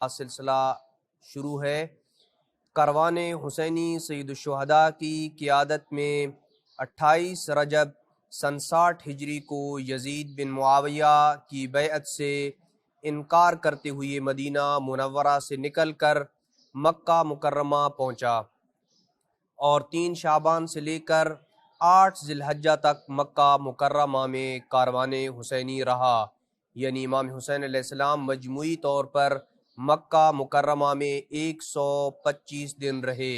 سلسلہ شروع ہے۔ کاروان حسینی سید الشہداء کی قیادت میں 28 رجب سن 60 ہجری کو یزید بن معاویہ کی بیعت سے انکار کرتے ہوئے مدینہ منورہ سے نکل کر مکہ مکرمہ پہنچا اور 3 شعبان سے لے کر 8 ذی الحجہ تک مکہ مکرمہ میں کاروان حسینی رہا، یعنی امام حسین علیہ السلام مجموعی طور پر مکہ مکرمہ میں 125 دن رہے،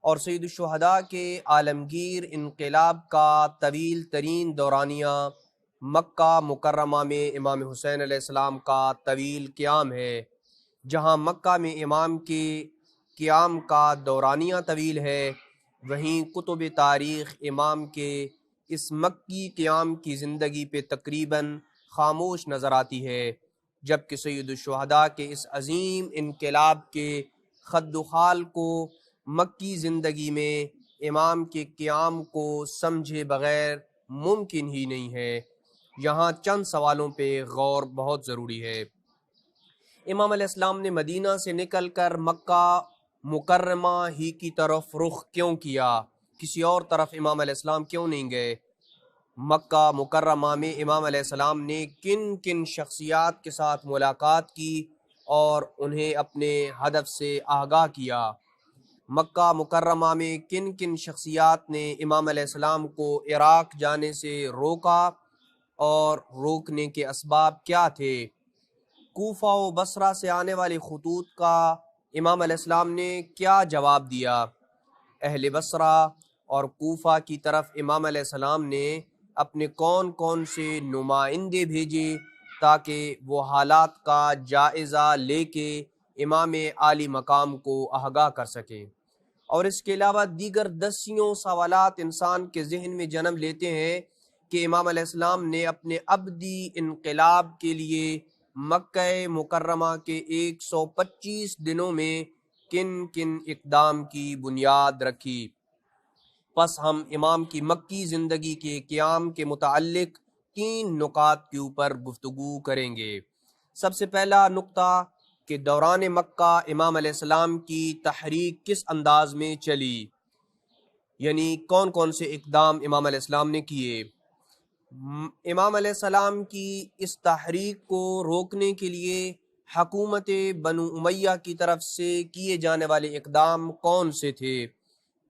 اور سید الشہداء کے عالمگیر انقلاب کا طویل ترین دورانیہ مکہ مکرمہ میں امام حسین علیہ السلام کا طویل قیام ہے۔ جہاں مکہ میں امام کے قیام کا دورانیہ طویل ہے، وہیں کتب تاریخ امام کے اس مکی قیام کی زندگی پہ تقریباً خاموش نظر آتی ہے، جبکہ سید الشہداء کے اس عظیم انقلاب کے خد و خال کو مکی زندگی میں امام کے قیام کو سمجھے بغیر ممکن ہی نہیں ہے۔ یہاں چند سوالوں پہ غور بہت ضروری ہے۔ امام علیہ السلام نے مدینہ سے نکل کر مکہ مکرمہ ہی کی طرف رخ کیوں کیا؟ کسی اور طرف امام علیہ السلام کیوں نہیں گئے؟ مکہ مکرمہ میں امام علیہ السلام نے کن کن شخصیات کے ساتھ ملاقات کی اور انہیں اپنے ہدف سے آگاہ کیا؟ مکہ مکرمہ میں کن کن شخصیات نے امام علیہ السلام کو عراق جانے سے روکا اور روکنے کے اسباب کیا تھے؟ کوفہ و بصرہ سے آنے والے خطوط کا امام علیہ السلام نے کیا جواب دیا؟ اہل بصرہ اور کوفہ کی طرف امام علیہ السلام نے اپنے کون کون سے نمائندے بھیجے تاکہ وہ حالات کا جائزہ لے کے امام عالی مقام کو آگاہ کر سکیں؟ اور اس کے علاوہ دیگر دسیوں سوالات انسان کے ذہن میں جنم لیتے ہیں کہ امام علیہ السلام نے اپنے ابدی انقلاب کے لیے مکہ مکرمہ کے 125 دنوں میں کن کن اقدام کی بنیاد رکھی۔ پس ہم امام کی مکی زندگی کے قیام کے متعلق 3 نکات کے اوپر گفتگو کریں گے۔ سب سے پہلا نقطہ کہ دوران مکہ امام علیہ السلام کی تحریک کس انداز میں چلی، یعنی کون کون سے اقدام امام علیہ السلام نے کیے۔ امام علیہ السلام کی اس تحریک کو روکنے کے لیے حکومت بنو امیہ کی طرف سے کیے جانے والے اقدام کون سے تھے؟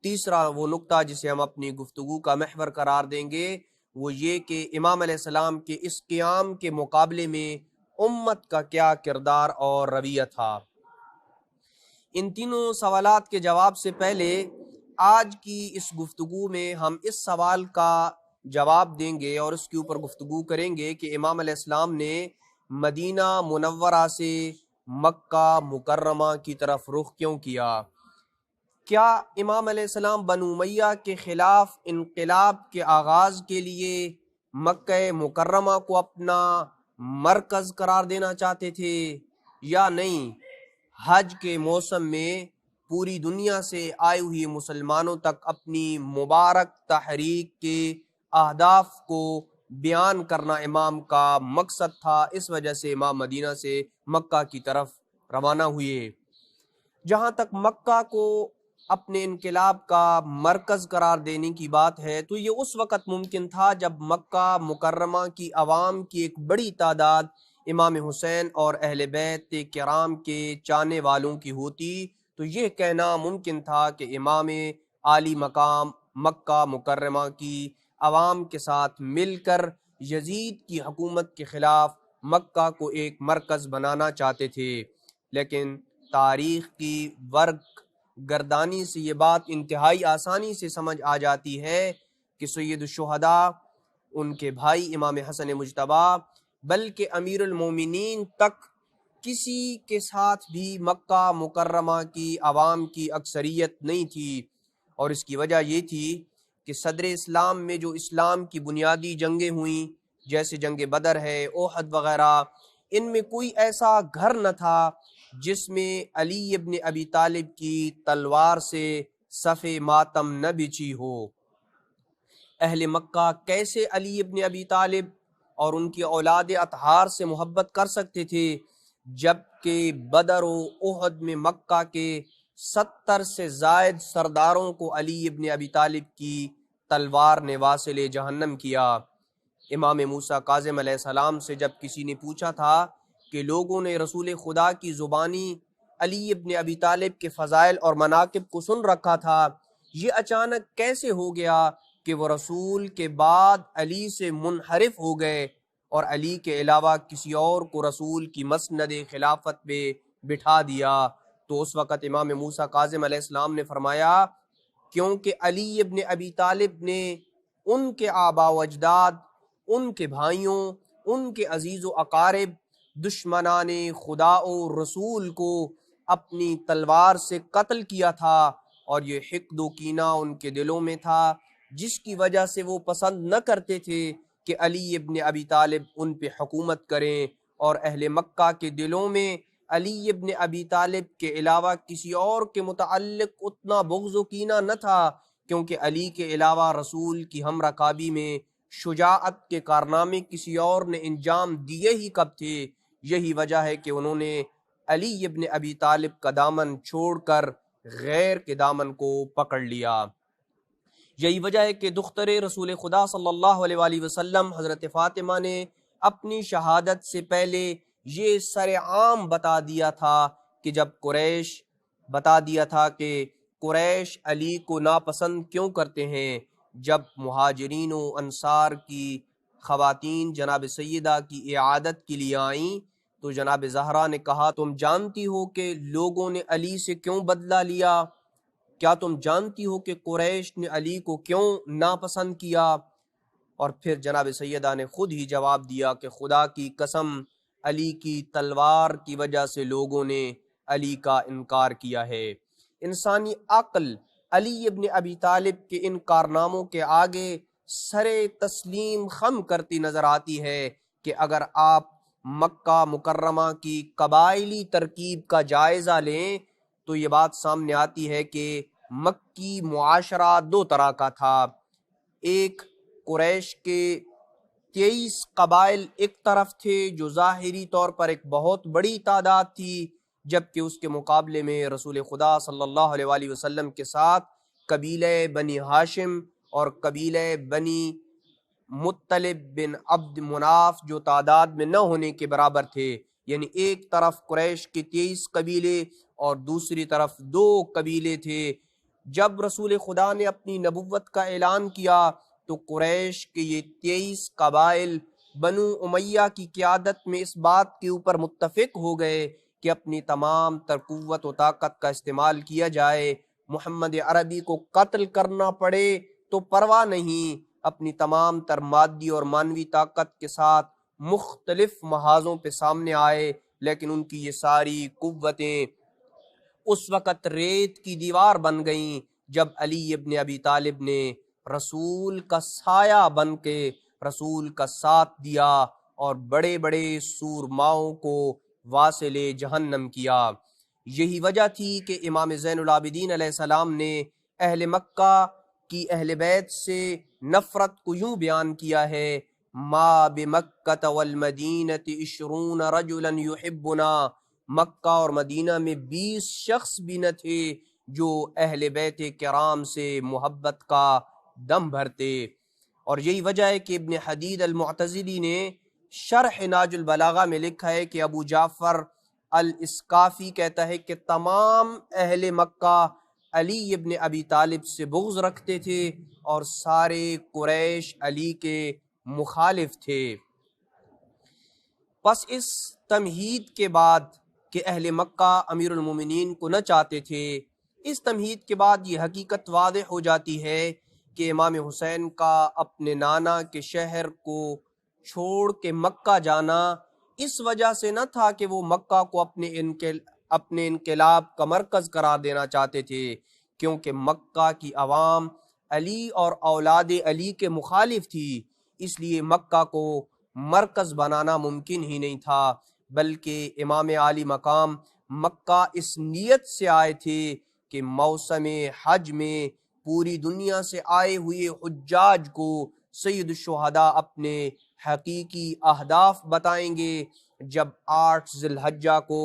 تیسرا وہ نقطہ جسے ہم اپنی گفتگو کا محور قرار دیں گے وہ یہ کہ امام علیہ السلام کے اس قیام کے مقابلے میں امت کا کیا کردار اور رویہ تھا۔ ان تینوں سوالات کے جواب سے پہلے آج کی اس گفتگو میں ہم اس سوال کا جواب دیں گے اور اس کے اوپر گفتگو کریں گے کہ امام علیہ السلام نے مدینہ منورہ سے مکہ مکرمہ کی طرف رخ کیوں کیا؟ کیا امام علیہ السلام بنو امیہ کے خلاف انقلاب کے آغاز کے لیے مکہ مکرمہ کو اپنا مرکز قرار دینا چاہتے تھے یا نہیں؟ حج کے موسم میں پوری دنیا سے آئے ہوئی مسلمانوں تک اپنی مبارک تحریک کے اہداف کو بیان کرنا امام کا مقصد تھا، اس وجہ سے امام مدینہ سے مکہ کی طرف روانہ ہوئے۔ جہاں تک مکہ کو اپنے انقلاب کا مرکز قرار دینے کی بات ہے تو یہ اس وقت ممکن تھا جب مکہ مکرمہ کی عوام کی ایک بڑی تعداد امام حسین اور اہل بیت کرام کے چاہنے والوں کی ہوتی تو یہ کہنا ممکن تھا کہ امام عالی مقام مکہ مکرمہ کی عوام کے ساتھ مل کر یزید کی حکومت کے خلاف مکہ کو ایک مرکز بنانا چاہتے تھے، لیکن تاریخ کی ورق گردانی سے یہ بات انتہائی آسانی سے سمجھ آ جاتی ہے کہ سید الشہداء، ان کے بھائی امام حسن مجتبی، بلکہ امیر المومنین تک کسی کے ساتھ بھی مکہ مکرمہ کی عوام کی اکثریت نہیں تھی، اور اس کی وجہ یہ تھی کہ صدر اسلام میں جو اسلام کی بنیادی جنگیں ہوئیں جیسے جنگ بدر ہے، احد وغیرہ، ان میں کوئی ایسا گھر نہ تھا جس میں علی ابن ابی طالب کی تلوار سے صف ماتم نہ بچھی ہو۔ اہل مکہ کیسے علی ابن ابی طالب اور ان کی اولاد اطہار سے محبت کر سکتے تھے جبکہ بدر و احد میں مکہ کے 70 سے زائد سرداروں کو علی ابن ابی طالب کی تلوار نے واصل جہنم کیا۔ امام موسیٰ کاظم علیہ السلام سے جب کسی نے پوچھا تھا کہ لوگوں نے رسول خدا کی زبانی علی ابن ابی طالب کے فضائل اور مناقب کو سن رکھا تھا، یہ اچانک کیسے ہو گیا کہ وہ رسول کے بعد علی سے منحرف ہو گئے اور علی کے علاوہ کسی اور کو رسول کی مسند خلافت پہ بٹھا دیا؟ تو اس وقت امام موسیٰ کاظم علیہ السلام نے فرمایا، کیونکہ علی ابن ابی طالب نے ان کے آبا و اجداد، ان کے بھائیوں، ان کے عزیز و اقارب، دشمنان خدا و رسول کو اپنی تلوار سے قتل کیا تھا، اور یہ حقد و کینہ ان کے دلوں میں تھا، جس کی وجہ سے وہ پسند نہ کرتے تھے کہ علی ابن ابی طالب ان پہ حکومت کریں، اور اہل مکہ کے دلوں میں علی ابن ابی طالب کے علاوہ کسی اور کے متعلق اتنا بغض و کینہ نہ تھا، کیونکہ علی کے علاوہ رسول کی ہم رکابی میں شجاعت کے کارنامے کسی اور نے انجام دیے ہی کب تھے۔ یہی وجہ ہے کہ انہوں نے علی ابن ابی طالب کا دامن چھوڑ کر غیر کے دامن کو پکڑ لیا۔ یہی وجہ ہے کہ دختر رسول خدا صلی اللہ علیہ وآلہ وسلم حضرت فاطمہ نے اپنی شہادت سے پہلے یہ سر عام بتا دیا تھا کہ جب قریش علی کو ناپسند کیوں کرتے ہیں، جب مہاجرین و انصار کی خواتین جناب سیدہ کی اعادت کے لیے آئیں تو جناب زہرا نے کہا، تم جانتی ہو کہ لوگوں نے علی سے کیوں بدلہ لیا؟ کیا تم جانتی ہو کہ قریش نے علی کو کیوں ناپسند کیا؟ اور پھر جناب سیدہ نے خود ہی جواب دیا کہ خدا کی قسم، علی کی تلوار کی وجہ سے لوگوں نے علی کا انکار کیا ہے۔ انسانی عقل علی ابن ابی طالب کے ان کارناموں کے آگے سر تسلیم خم کرتی نظر آتی ہے کہ اگر آپ مکہ مکرمہ کی قبائلی ترکیب کا جائزہ لیں تو یہ بات سامنے آتی ہے کہ مکی معاشرہ دو طرح کا تھا۔ ایک قریش کے 23 قبائل ایک طرف تھے جو ظاہری طور پر ایک بہت بڑی تعداد تھی، جبکہ اس کے مقابلے میں رسول خدا صلی اللہ علیہ وآلہ وسلم کے ساتھ قبیلہ بنی ہاشم اور قبیلہ بنی مطلب بن عبد مناف جو تعداد میں نہ ہونے کے برابر تھے، یعنی ایک طرف قریش کے 23 قبیلے اور دوسری طرف 2 قبیلے تھے۔ جب رسول خدا نے اپنی نبوت کا اعلان کیا تو قریش کے یہ 23 قبائل بنو امیہ کی قیادت میں اس بات کے اوپر متفق ہو گئے کہ اپنی تمام تر قوت و طاقت کا استعمال کیا جائے، محمد عربی کو قتل کرنا پڑے تو پرواہ نہیں، اپنی تمام تر مادی اور مانوی طاقت کے ساتھ مختلف محاذوں پہ سامنے آئے، لیکن ان کی یہ ساری قوتیں اس وقت ریت کی دیوار بن گئیں جب علی ابن ابی طالب نے رسول کا سایہ بن کے رسول کا ساتھ دیا اور بڑے بڑے سورماؤں کو واصل جہنم کیا۔ یہی وجہ تھی کہ امام زین العابدین علیہ السلام نے اہل مکہ کی اہل بیت سے نفرت کو یوں بیان کیا ہے، ما بمکہ والمدینہ 20 رجلا یحبنا، مکہ اور مدینہ میں 20 شخص بھی نہ تھے جو اہل بیت کرام سے محبت کا دم بھرتے۔ اور یہی وجہ ہے کہ ابن حدید المعتزلی نے شرح ناج البلاغہ میں لکھا ہے کہ ابو جعفر الاسکافی کہتا ہے کہ تمام اہل مکہ علی ابن ابی طالب سے بغض رکھتے تھے اور سارے قریش علی کے مخالف تھے۔ پس اس تمہید کے بعد کہ اہل مکہ امیر المومنین کو نہ چاہتے تھے، اس تمہید کے بعد یہ حقیقت واضح ہو جاتی ہے کہ امام حسین کا اپنے نانا کے شہر کو چھوڑ کے مکہ جانا اس وجہ سے نہ تھا کہ وہ مکہ کو اپنے انقلاب کا مرکز قرار دینا چاہتے تھے، کیونکہ مکہ کی عوام علی اور اولاد علی کے مخالف تھی، اس لیے مکہ کو مرکز بنانا ممکن ہی نہیں تھا، بلکہ امام عالی مقام مکہ اس نیت سے آئے تھے کہ موسم حج میں پوری دنیا سے آئے ہوئے حجاج کو سید الشہداء اپنے حقیقی اہداف بتائیں گے، جب 8 ذی الحجہ کو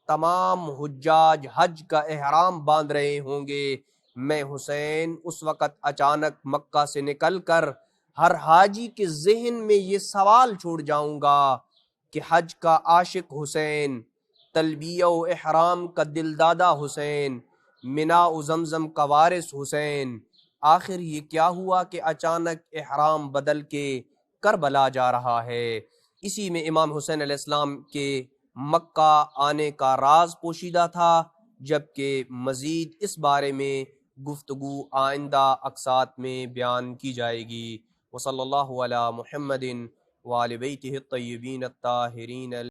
تمام حجاج حج کا احرام باندھ رہے ہوں گے، میں حسین اس وقت اچانک مکہ سے نکل کر ہر حاجی کے ذہن میں یہ سوال چھوڑ جاؤں گا کہ حج کا عاشق حسین، تلبیہ و احرام کا دلدادہ حسین، منا و زمزم کا وارث حسین، آخر یہ کیا ہوا کہ اچانک احرام بدل کے کربلا جا رہا ہے۔ اسی میں امام حسین علیہ السلام کے مکہ آنے کا راز پوشیدہ تھا، جبکہ مزید اس بارے میں گفتگو آئندہ اقساط میں بیان کی جائے گی۔ وصلی اللہ علی محمد وآل بیتہ الطیبین الطاہرین